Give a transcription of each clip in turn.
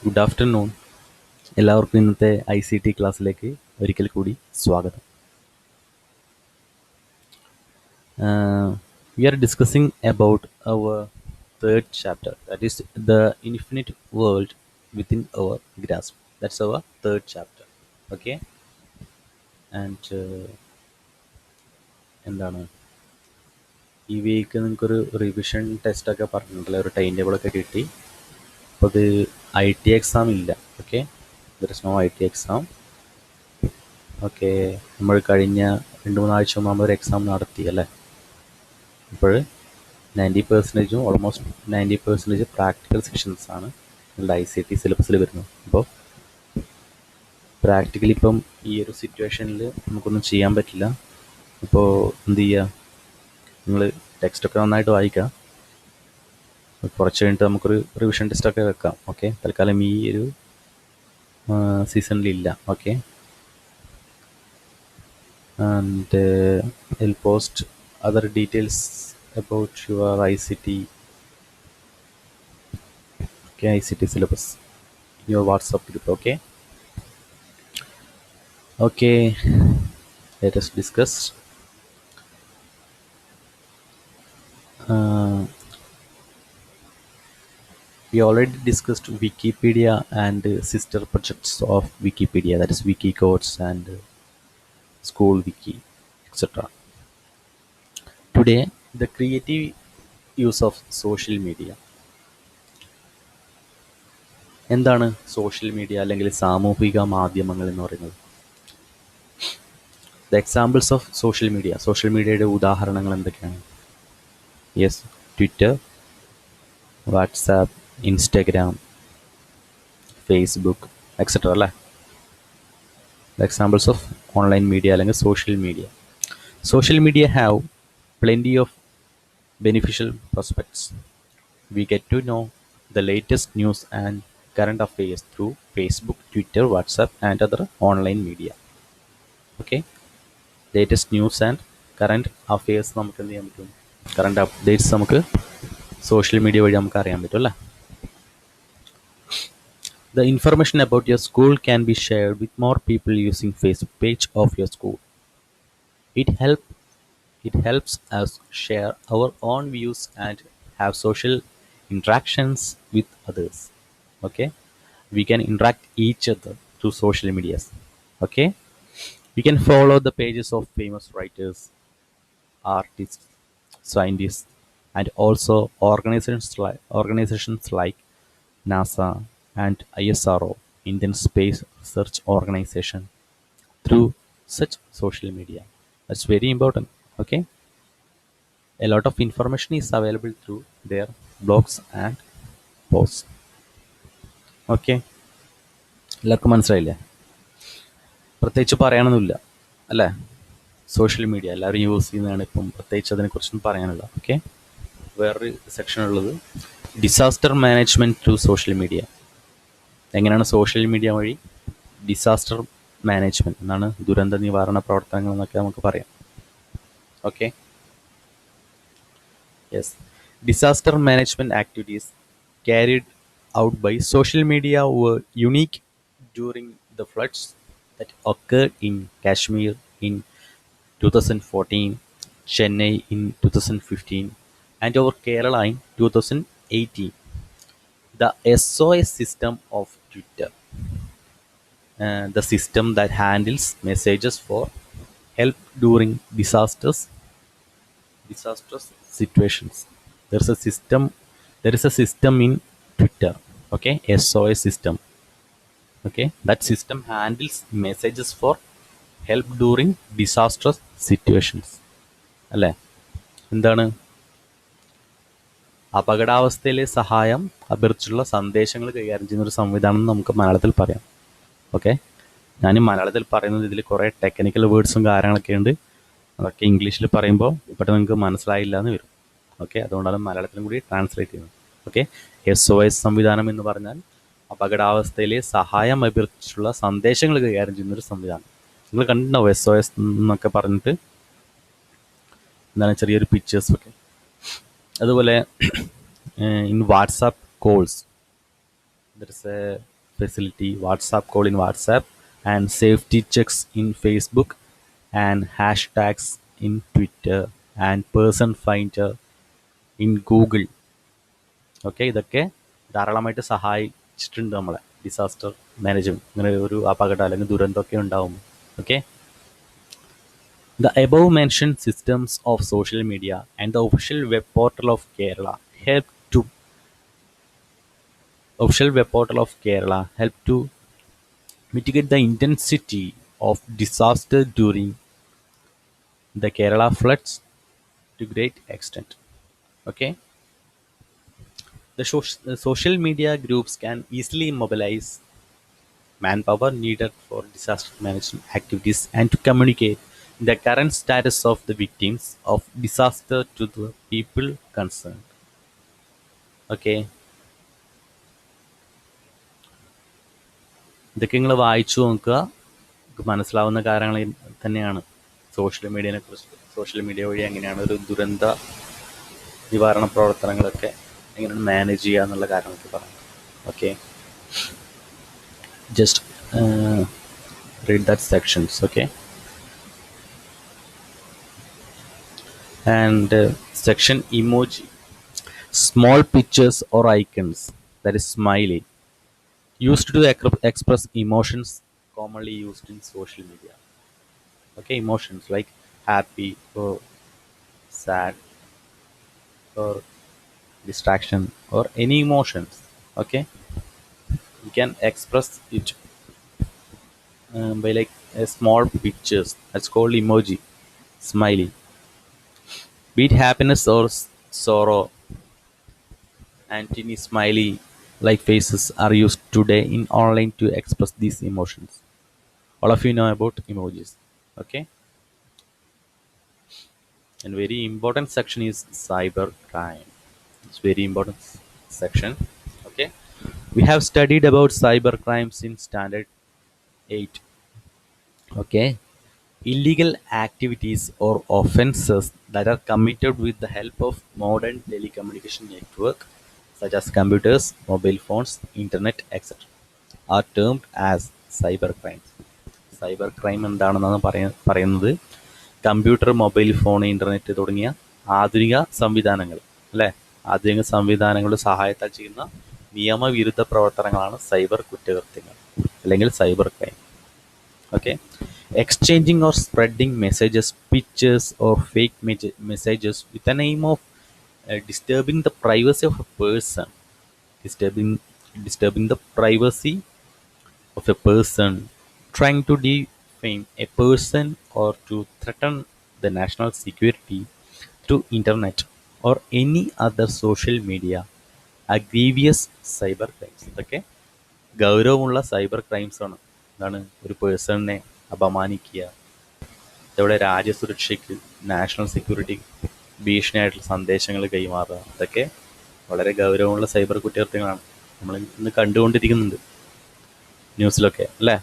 Good afternoon. എല്ലാവർക്കും ഇന്നത്തെ ICT ക്ലാസ്സിലേക്ക് ഒരിക്കൽ കൂടി സ്വാഗതം. We are discussing about our third chapter, that is the infinite world within our grasp. That's our third chapter. Okay, and എന്താണ് ഈ വീക്ക് നിങ്ങൾക്കൊരു റിവിഷൻ ടെസ്റ്റൊക്കെ പറഞ്ഞിട്ടുള്ള ഒരു ടൈം ടേബിളൊക്കെ കിട്ടി. അപ്പോൾ അത് IT എക്സാം ഇല്ല. Okay, there is no IT exam. Okay, നമ്മൾ കഴിഞ്ഞ 2-3 ആഴ്ച മുമ്പ് നമ്മളൊരു എക്സാം നടത്തി അല്ലേ. അപ്പോൾ 90% ഓൾമോസ്റ്റ് 90% പ്രാക്ടിക്കൽ സെഷൻസാണ് നിങ്ങളുടെ ICT സിലബസിൽ വരുന്നത്. അപ്പോൾ പ്രാക്ടിക്കലി ഇപ്പം ഈ ഒരു സിറ്റുവേഷനിൽ നമുക്കൊന്നും ചെയ്യാൻ പറ്റില്ല. അപ്പോൾ എന്ത് ചെയ്യുക, നിങ്ങൾ ടെക്സ്റ്റൊക്കെ നന്നായിട്ട് വായിക്കുക. കുറച്ച് കഴിഞ്ഞിട്ട് നമുക്കൊരു റിവിഷൻ ടെസ്റ്റൊക്കെ വെക്കാം. ഓക്കെ, തൽക്കാലം ഈ ഒരു സീസണിലില്ല. Okay, and I'll post other details about your ICT syllabus in your WhatsApp group. Okay, let us discuss. We already discussed Wikipedia and sister projects of Wikipedia, that is Wikicodes and School Wiki, etc. Today, the creative use of social media. എന്താണ് social media അല്ലെങ്കിൽ സാമൂഹിക മാധ്യമങ്ങൾ എന്ന് പറയുന്നത്? The examples of social മീഡിയയുടെ ഉദാഹരണങ്ങൾ എന്തൊക്കെയാണ്? Yes, Twitter, WhatsApp, Instagram, Facebook, etcetera അല്ലേ. The examples of online media അല്ലെങ്കിൽ social media have plenty of beneficial prospects. We get to know the latest news and current affairs through Facebook, Twitter, WhatsApp, and other online media. Okay, latest news and current affairs നമുക്ക് എന്ത് ചെയ്യാൻ പറ്റും? Current updates നമുക്ക് social media വഴി നമുക്ക് അറിയാൻ പറ്റും അല്ലേ. The information about your school can be shared with more people using Facebook page of your school. It helps us share our own views and have social interactions with others. Okay, we can interact each other through social medias. Okay, we can follow the pages of famous writers, artists, scientists, and also organizations like NASA and ISRO, Indian Space Research Organization, through such social media. That's very important. Okay, a lot of information is available through their blogs and posts. Okay, എല്ലാവർക്കും മനസ്സിലായില്ലേ? പ്രത്യേകിച്ച് പറയാനൊന്നുമില്ല അല്ലേ. Social media എല്ലാവരും use ചെയ്യുന്നതാണ്. ഇപ്പം പ്രത്യേകിച്ച് അതിനെക്കുറിച്ചൊന്നും പറയാനില്ല. ഓക്കെ, വേറൊരു സെക്ഷൻ ഉള്ളത് disaster management through social media. എങ്ങനെയാണ് സോഷ്യൽ മീഡിയ വഴി ഡിസാസ്റ്റർ മാനേജ്മെൻറ്റ് എന്നാണ് ദുരന്ത നിവാരണ പ്രവർത്തനങ്ങൾ എന്നൊക്കെ നമുക്ക് പറയാം. Okay, yes, disaster management activities carried out by social media were unique during the floods that occurred in Kashmir in 2014, Chennai in 2015, and over Kerala in 2018. The SOS system of Twitter, the system that handles messages for help during disastrous situations. There's a system. There is a system in Twitter. Okay, SOS system. Okay, that system handles messages for help during disastrous situations. അല്ലേ, എന്താണ് അപകടാവസ്ഥയിലെ സഹായം അഭ്യർത്ഥിച്ചുള്ള സന്ദേശങ്ങൾ കൈകാര്യം ചെയ്യുന്ന ഒരു സംവിധാനം എന്ന് നമുക്ക് മലയാളത്തിൽ പറയാം. ഓക്കെ, ഞാൻ മലയാളത്തിൽ പറയുന്നത് ഇതിൽ കുറേ ടെക്നിക്കൽ വേർഡ്സും കാര്യങ്ങളൊക്കെ ഉണ്ട്. അതൊക്കെ ഇംഗ്ലീഷിൽ പറയുമ്പോൾ പെട്ടെന്ന് നിങ്ങൾക്ക് മനസ്സിലായില്ല എന്ന് വരും. ഓക്കെ, അതുകൊണ്ടാണ് മലയാളത്തിലും കൂടി ട്രാൻസ്ലേറ്റ് ചെയ്യുന്നത്. ഓക്കെ, SOS സംവിധാനം എന്ന് പറഞ്ഞാൽ അപകടാവസ്ഥയിലെ സഹായം അഭ്യർത്ഥിച്ചുള്ള സന്ദേശങ്ങൾ കൈകാര്യം ചെയ്യുന്നൊരു സംവിധാനം. നിങ്ങൾ കണ്ടിട്ടുണ്ടാവും SOS എന്നൊക്കെ പറഞ്ഞിട്ട്, എന്താണ് ചെറിയൊരു പിക്ചേഴ്സൊക്കെ. അതുപോലെ in WhatsApp calls there is A facility, WhatsApp call in WhatsApp, and safety checks in Facebook, and hashtags in Twitter, and person finder in Google. Okay, ഇതൊക്കെ ധാരാളമായിട്ട് സഹായിച്ചിട്ടുണ്ട് നമ്മളെ ഡിസാസ്റ്റർ മാനേജ്മെന്റ്. ഇങ്ങനെ ഒരു അപകടം അല്ലെങ്കിൽ ദുരന്തമൊക്കെ ഉണ്ടാവും. Okay, the above mentioned systems of social media and the official web portal of to help to mitigate the intensity of disaster during the Kerala floods to great extent. Okay, the social media groups can easily mobilize manpower needed for disaster management activities and to communicate the current status of the victims of disaster to the people concerned. Okay, ഇതൊക്കെ നിങ്ങൾ വായിച്ചു നോക്കുക. നിങ്ങൾക്ക് മനസ്സിലാവുന്ന കാര്യങ്ങൾ തന്നെയാണ് social മീഡിയനെ കുറിച്ച്. Social media വഴി എങ്ങനെയാണ് ഒരു ദുരന്ത നിവാരണ പ്രവർത്തനങ്ങളൊക്കെ എങ്ങനെയാണ് മാനേജ് ചെയ്യുക എന്നുള്ള കാര്യങ്ങളൊക്കെ പറയാം. Okay, just read that sections. Okay, and section emoji, small pictures or icons, that is smiley, used to express emotions commonly used in social media. Okay, emotions like happy or sad or distraction or any emotions. Okay, you can express it by like small pictures, that's called emoji, smiley. Be it happiness or sorrow, and teeny smiley like faces are used today in online to express these emotions. All of you know about emojis. Okay, and very important section is cyber crime. It's very important section. Okay, we have studied about cyber crimes in standard 8. Okay, illegal activities or offenses that are committed with the help of modern telecommunication network such as computers, mobile phones, internet, etc. are termed as cyber crimes. Cyber crime എന്താണെന്നാണ് പറയുന്നത് computer, mobile phone, internet തുടങ്ങിയ ആധുനിക സംവിധാനങ്ങൾ, അല്ലേ, ആധുനിക സംവിധാനങ്ങളുടെ സഹായത്താൽ ചെയ്യുന്ന നിയമവിരുദ്ധ പ്രവർത്തനങ്ങളാണ് സൈബർ കുറ്റകൃത്യങ്ങൾ അല്ലെങ്കിൽ cyber crime. Okay, exchanging or spreading messages, pictures or fake messages with the name of disturbing the privacy of a person, disturbing disturbing the privacy of a person, trying to defame a person or to threaten the national security through internet or any other social media are grievous cyber crimes. Okay, ഗൗരവമുള്ള cyber crimes ആണ്. എന്താണ്, ഒരു പേഴ്സണിനെ അപമാനിക്കുക, ഇതവിടെ രാജ്യസുരക്ഷയ്ക്ക്, national security ഭീഷണിയായിട്ടുള്ള സന്ദേശങ്ങൾ കൈമാറുക, ഇതൊക്കെ വളരെ ഗൗരവമുള്ള സൈബർ കുറ്റകൃത്യങ്ങളാണ്. നമ്മൾ ഇന്ന് കണ്ടുകൊണ്ടിരിക്കുന്നുണ്ട് ന്യൂസിലൊക്കെ, അല്ലേ.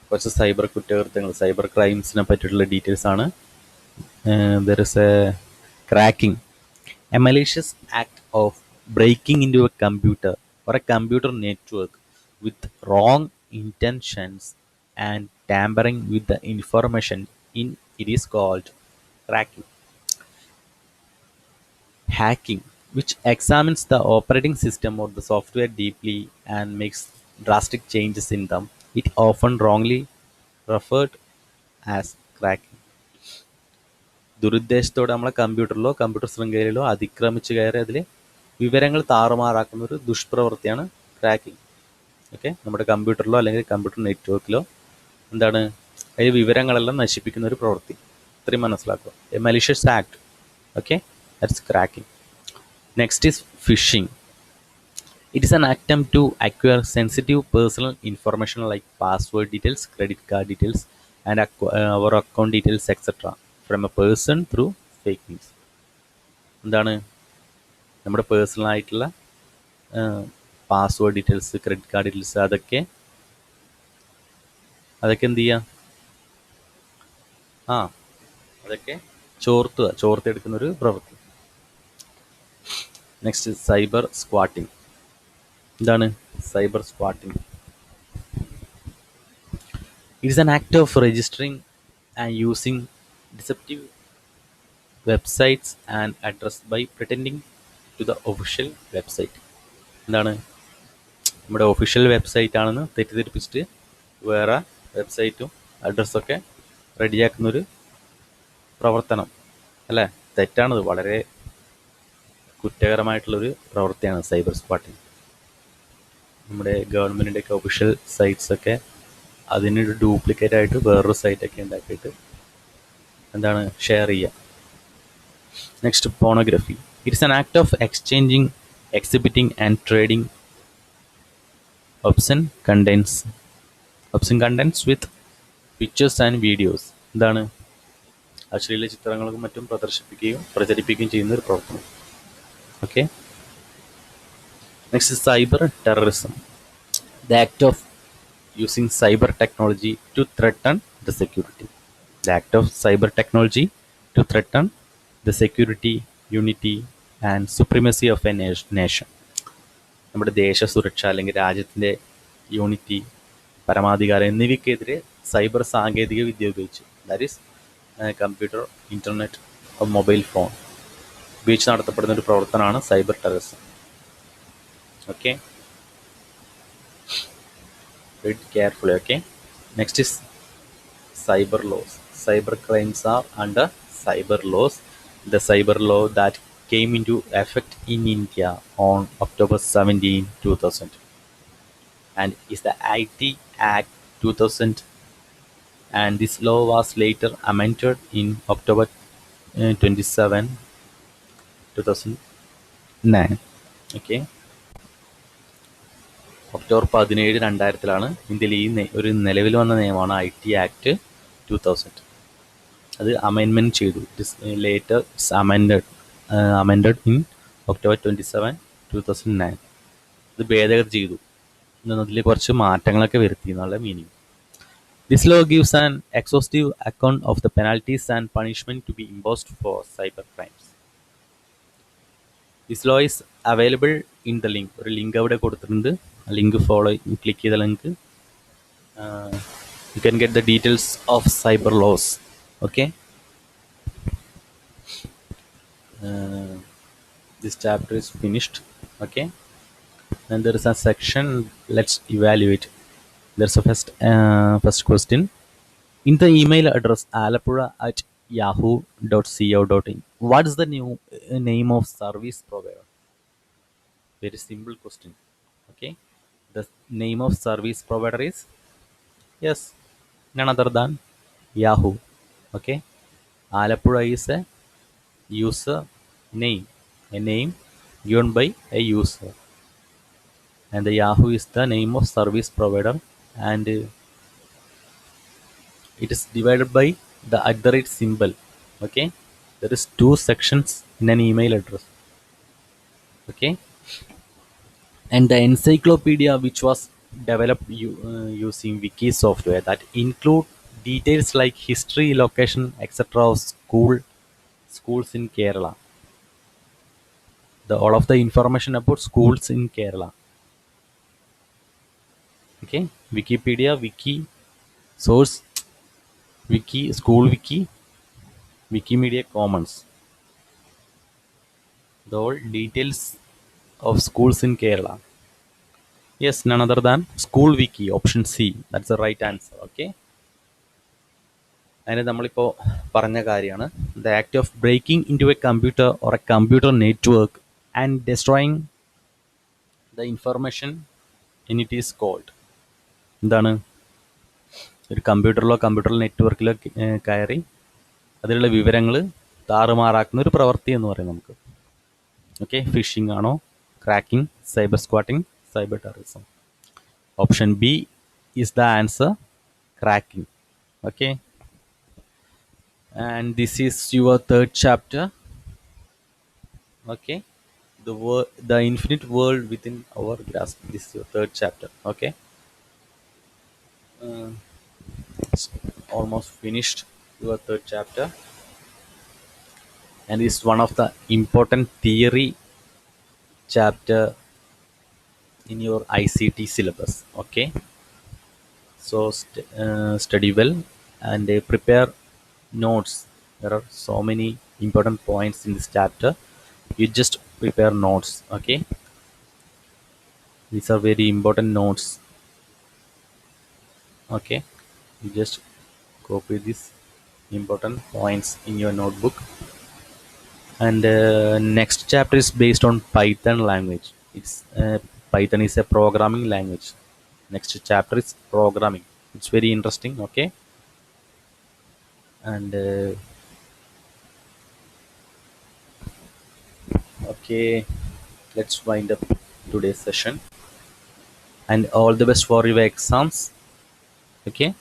കുറച്ച് സൈബർ കുറ്റകൃത്യങ്ങൾ, സൈബർ ക്രൈംസിനെ പറ്റിയിട്ടുള്ള ഡീറ്റെയിൽസ് ആണ്. There is A cracking, a malicious act of breaking into a computer or a computer network with wrong intentions and tampering with the information in it is called cracking. Hacking, which examines the operating system or the software deeply and makes drastic changes in them, it often wrongly referred as cracking. ദുരുദ്ദേശത്തോടെ നമ്മളെ കമ്പ്യൂട്ടറിലോ computer ശൃംഖലയിലോ അതിക്രമിച്ച് കയറി അതിൽ വിവരങ്ങൾ താറുമാറാക്കുന്ന ഒരു ദുഷ്പ്രവൃത്തിയാണ് cracking. Okay, നമ്മുടെ കമ്പ്യൂട്ടറിലോ അല്ലെങ്കിൽ computer നെറ്റ്വർക്കിലോ എന്താണ്, അതിൽ വിവരങ്ങളെല്ലാം നശിപ്പിക്കുന്ന ഒരു പ്രവൃത്തി. ഇത്രയും മനസ്സിലാക്കുക. A malicious act. Okay, that's cracking. Next is phishing. It is an attempt to acquire sensitive personal information like password details, credit card details, and our account details, etc. from a person through fake means. എന്താണ്, നമ്മുടെ personal ആയിട്ടുള്ള password details, credit card details, അതൊക്കെ എന്ത് ചെയ്യുക, അതൊക്കെ ചോർത്തെടുക്കുന്ന ഒരു പ്രവൃത്തി. Next cyber squatting. എന്താണ് cyber squatting? It is an act of registering and using deceptive websites and address by pretending to the official website. എന്താണ് നമ്മുടെ ഒഫീഷ്യൽ വെബ്സൈറ്റ് ആണെന്ന് തെറ്റിദ്ധരിപ്പിച്ചിട്ട് വേറെ വെബ്സൈറ്റും അഡ്രസ്സൊക്കെ റെഡിയാക്കുന്നൊരു പ്രവർത്തനം അല്ലേ? തെറ്റാണത്. വളരെ കുറ്റകരമായിട്ടുള്ളൊരു പ്രവൃത്തിയാണ് സൈബർ സ്ക്വാട്ടിംഗ്. നമ്മുടെ ഗവൺമെൻറ്റിൻ്റെയൊക്കെ ഒഫീഷ്യൽ സൈറ്റ്സൊക്കെ അതിനൊരു ഡ്യൂപ്ലിക്കേറ്റ് ആയിട്ട് വേറൊരു സൈറ്റൊക്കെ ഉണ്ടാക്കിയിട്ട് എന്താണ് ഷെയർ ചെയ്യുക. Next, pornography. It's an act of exchanging, exhibiting and trading obscene contents with pictures and videos. എന്താണ് അശ്ലീല ചിത്രങ്ങളും മറ്റും പ്രചരിപ്പിക്കുകയും ചെയ്യുന്ന ഒരു പ്രവർത്തനം. Okay. Next, cyber terrorism. The act of using cyber technology to threaten the security. The act of cyber technology to threaten the security, unity and supremacy of a nation. നമ്മുടെ ദേശസുരക്ഷ അല്ലെങ്കിൽ രാജ്യത്തിൻ്റെ യൂണിറ്റി, പരമാധികാരം എന്നിവയ്ക്കെതിരെ സൈബർ സാങ്കേതിക വിദ്യ ഉപയോഗിച്ച്, that is computer, internet, mobile phone ഉപയോഗിച്ച് നടത്തപ്പെടുന്ന ഒരു പ്രവർത്തനമാണ് cyber terrorism. Okay, read carefully. Okay. Next is cyber laws. Cyber crimes are under cyber laws. The cyber law that came into effect in India on October 17, 2000, and is the IT Act 2000, and this law was later amended in October 27, 2009. Okay. October 17, 2000 ഇന്ത്യയിൽ ഒരു നിലവിൽ വന്ന നിയമമാണ് IT Act 2000. അത് amendment ചെയ്തു. Later amended in October 27, 2009. ഇത് ഭേദഗതി ചെയ്തു. അതിൽ കുറച്ച് മാറ്റങ്ങളൊക്കെ വരുത്തി എന്നുള്ള meaning. This law gives an exhaustive account of the penalties and punishment to be imposed for cyber crimes. This law is available in the link. ഒരു ലിങ്ക് അവിടെ കൊടുത്തിട്ടുണ്ട്. ആ ലിങ്ക് ക്ലിക്ക് ചെയ്ത link you can get the details of cyber laws. Okay. This chapter is finished. Okay. And there is a section, let's evaluate. There's a first question. In the email address alapura@yahoo.co.in, what is the new name of service provider? Very simple question. Okay. The name of service provider is, yes, none other than Yahoo. Okay. Alapura is a user name, a name given by a user, and the Yahoo is the name of service provider, and it is divided by the @ symbol. Okay. There is 2 sections in an email address. Okay. And the encyclopedia, which was developed using wiki software, that include details like history, location, etc. of schools in Kerala. All of the information about schools in Kerala. Okay. Wikipedia, wiki source, wiki, school wiki, Wikimedia Commons. The all details of schools in Kerala. Yes, none other than School Wiki, option C. That's the right answer. Okay. അതിന് നമ്മളിപ്പോൾ പറഞ്ഞ കാര്യമാണ്, the act of breaking into a computer or a computer network and destroying the information in it is called. എന്താണ്? ഒരു കമ്പ്യൂട്ടറിലോ computer നെറ്റ്വർക്കിലോ കയറി അതിലുള്ള വിവരങ്ങൾ താറുമാറാക്കുന്ന ഒരു പ്രവൃത്തി എന്ന് പറയും നമുക്ക്. ഓക്കെ. ഫിഷിംഗ് ആണോ, cracking, cyber squatting, cyber terrorism? Option B is the answer, cracking. Okay. And this is your 3rd chapter. Okay. The infinite world within our grasp. This is your 3rd chapter. Okay. It's almost finished your 3rd chapter, and it's one of the important theory chapter in your ICT syllabus. Okay, so study well and prepare notes. There are so many important points in this chapter. You just prepare notes. Okay, these are very important notes. Okay, you just copy these important points in your notebook. And next chapter is based on Python language. It's Python is a programming language. Next chapter is programming. It's very interesting. Okay, and okay, let's wind up today's session. And all the best for your exams. Okay,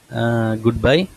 goodbye.